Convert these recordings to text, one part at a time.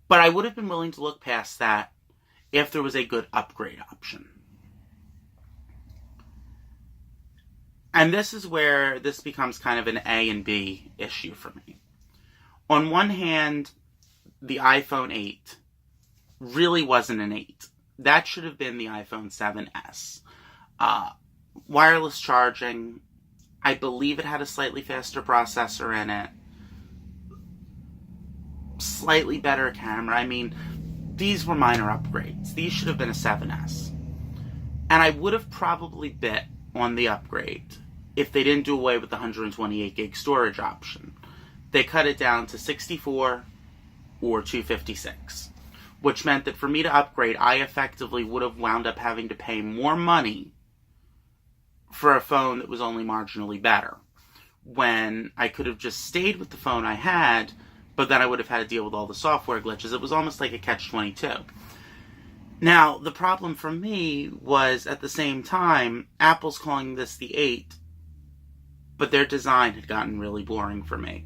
But I would have been willing to look past that if there was a good upgrade option. And this is where this becomes kind of an A and B issue for me. On one hand, the iPhone 8 really wasn't an 8. That should have been the iPhone 7S. Wireless charging, I believe it had a slightly faster processor in it. Slightly better camera. I mean, these were minor upgrades. These should have been a 7S. And I would have probably bit on the upgrade if they didn't do away with the 128 gig storage option. They cut it down to 64 or 256, which meant that for me to upgrade, I effectively would have wound up having to pay more money for a phone that was only marginally better, when I could have just stayed with the phone I had, but then I would have had to deal with all the software glitches. It was almost like a catch-22. Now, the problem for me was, at the same time, Apple's calling this the 8, but their design had gotten really boring for me.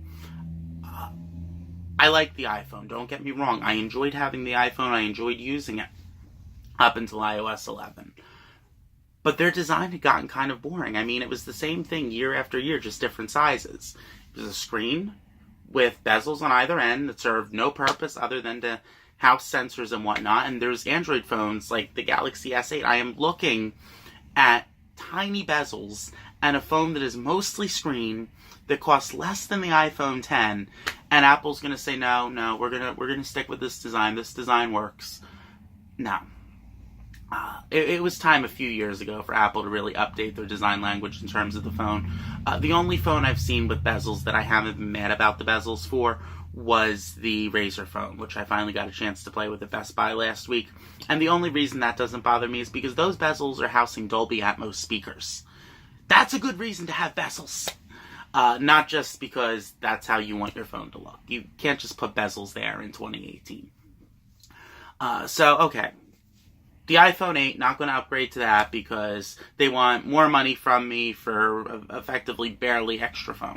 I like the iPhone, don't get me wrong. I enjoyed having the iPhone, I enjoyed using it up until iOS 11. But their design had gotten kind of boring. I mean, it was the same thing year after year, just different sizes. It was a screen with bezels on either end that served no purpose other than to house sensors and whatnot. And there's Android phones like the Galaxy S8. I am looking at tiny bezels and a phone that is mostly screen that costs less than the iPhone 10, and Apple's going to say, no, we're gonna stick with this design. This design works. No. It was time a few years ago for Apple to really update their design language in terms of the phone. The only phone I've seen with bezels that I haven't been mad about the bezels for was the Razer phone, which I finally got a chance to play with at Best Buy last week. And the only reason that doesn't bother me is because those bezels are housing Dolby Atmos speakers. That's a good reason to have bezels. Not just because that's how you want your phone to look. You can't just put bezels there in 2018. Okay. The iPhone 8, not going to upgrade to that because they want more money from me for effectively barely extra phone.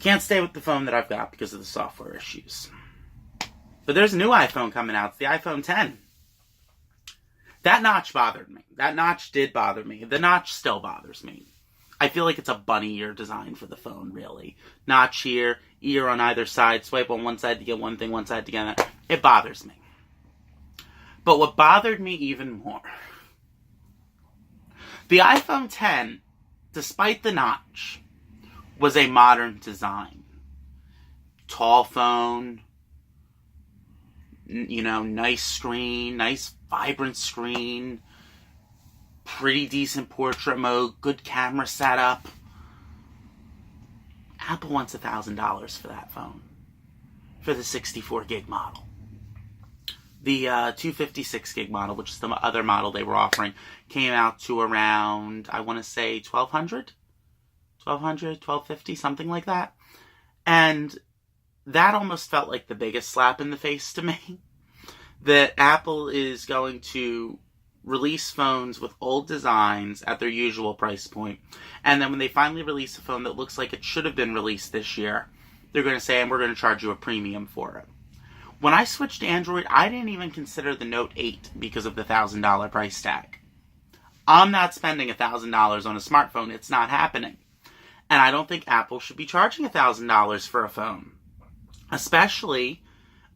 Can't stay with the phone that I've got because of the software issues. But there's a new iPhone coming out. It's the iPhone 10. That notch bothered me. That notch did bother me. The notch still bothers me. I feel like it's a bunny ear design for the phone, really. Notch here, ear on either side, swipe on one side to get one thing, one side to get that. It bothers me. But what bothered me even more, the iPhone 10, despite the notch, was a modern design. Tall phone, nice screen, nice vibrant screen, pretty decent portrait mode, good camera setup. Apple wants $1,000 for that phone, for the 64 gig model. The 256 gig model, which is the other model they were offering, came out to around, I want to say, $1,200, $1,250, something like that. And that almost felt like the biggest slap in the face to me. That Apple is going to release phones with old designs at their usual price point. And then when they finally release a phone that looks like it should have been released this year, they're going to say, and we're going to charge you a premium for it. When I switched to Android, I didn't even consider the Note 8 because of the $1,000 price tag. I'm not spending $1,000 on a smartphone. It's not happening. And I don't think Apple should be charging $1,000 for a phone. Especially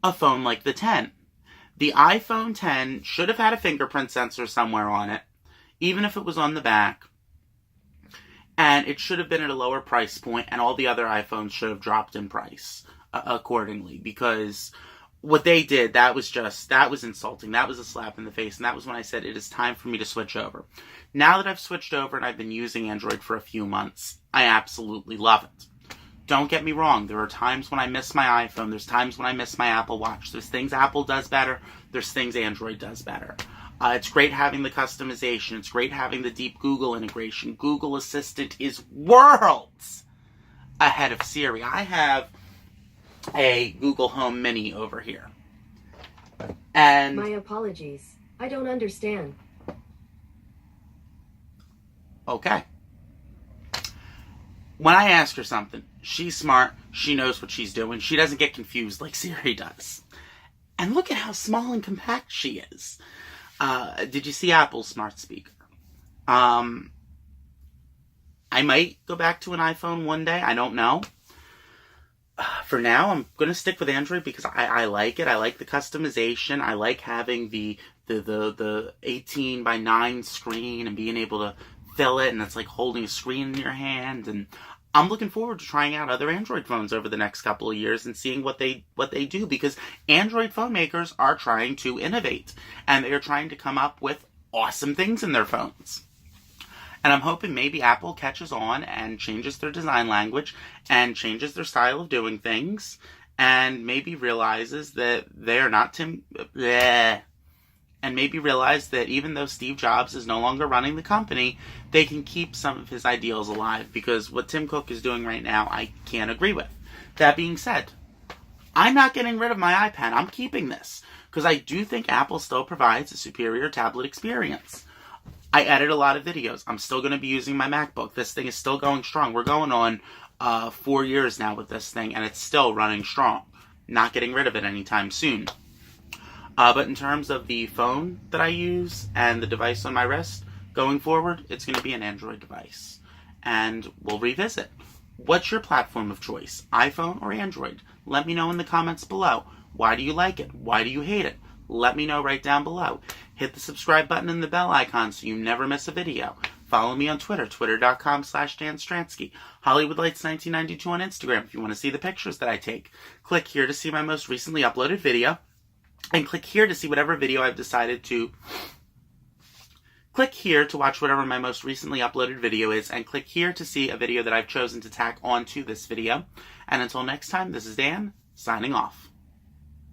a phone like the 10. The iPhone 10 should have had a fingerprint sensor somewhere on it, even if it was on the back. And it should have been at a lower price point, and all the other iPhones should have dropped in price accordingly. Because what they did, that was insulting. That was a slap in the face. And that was when I said it is time for me to switch over. Now that I've switched over and I've been using Android for a few months, I absolutely love it. Don't get me wrong. There are times when I miss my iPhone. There's times when I miss my Apple Watch. There's things Apple does better. There's things Android does better. It's great having the customization. It's great having the deep Google integration. Google Assistant is worlds ahead of Siri. I have a Google Home Mini over here. And my apologies. I don't understand. Okay. When I ask her something, She's smart. She knows what she's doing. She doesn't get confused like Siri does. And look at how small and compact she is. Did you see Apple's smart speaker? I might go back to an iPhone one day. I don't know. For now, I'm going to stick with Android because I like it. I like the customization. I like having the 18 by 9 screen and being able to fill it, and it's like holding a screen in your hand. And I'm looking forward to trying out other Android phones over the next couple of years and seeing what they do, because Android phone makers are trying to innovate, and they are trying to come up with awesome things in their phones. And I'm hoping maybe Apple catches on and changes their design language and changes their style of doing things, and maybe realizes that they're not and maybe realize that even though Steve Jobs is no longer running the company, they can keep some of his ideals alive, because what Tim Cook is doing right now, I can't agree with. That being said, I'm not getting rid of my iPad. I'm keeping this, because I do think Apple still provides a superior tablet experience. I edit a lot of videos. I'm still going to be using my MacBook. This thing is still going strong. We're going on 4 years now with this thing, and it's still running strong. Not getting rid of it anytime soon. But in terms of the phone that I use and the device on my wrist, going forward, it's going to be an Android device. And we'll revisit. What's your platform of choice? iPhone or Android? Let me know in the comments below. Why do you like it? Why do you hate it? Let me know right down below. Hit the subscribe button and the bell icon so you never miss a video. Follow me on Twitter, twitter.com/DanStransky. HollywoodLights1992 on Instagram if you want to see the pictures that I take. Click here to see my most recently uploaded video. And click here to see whatever video I've decided to... Click here to watch whatever my most recently uploaded video is. And click here to see a video that I've chosen to tack onto this video. And until next time, this is Dan, signing off.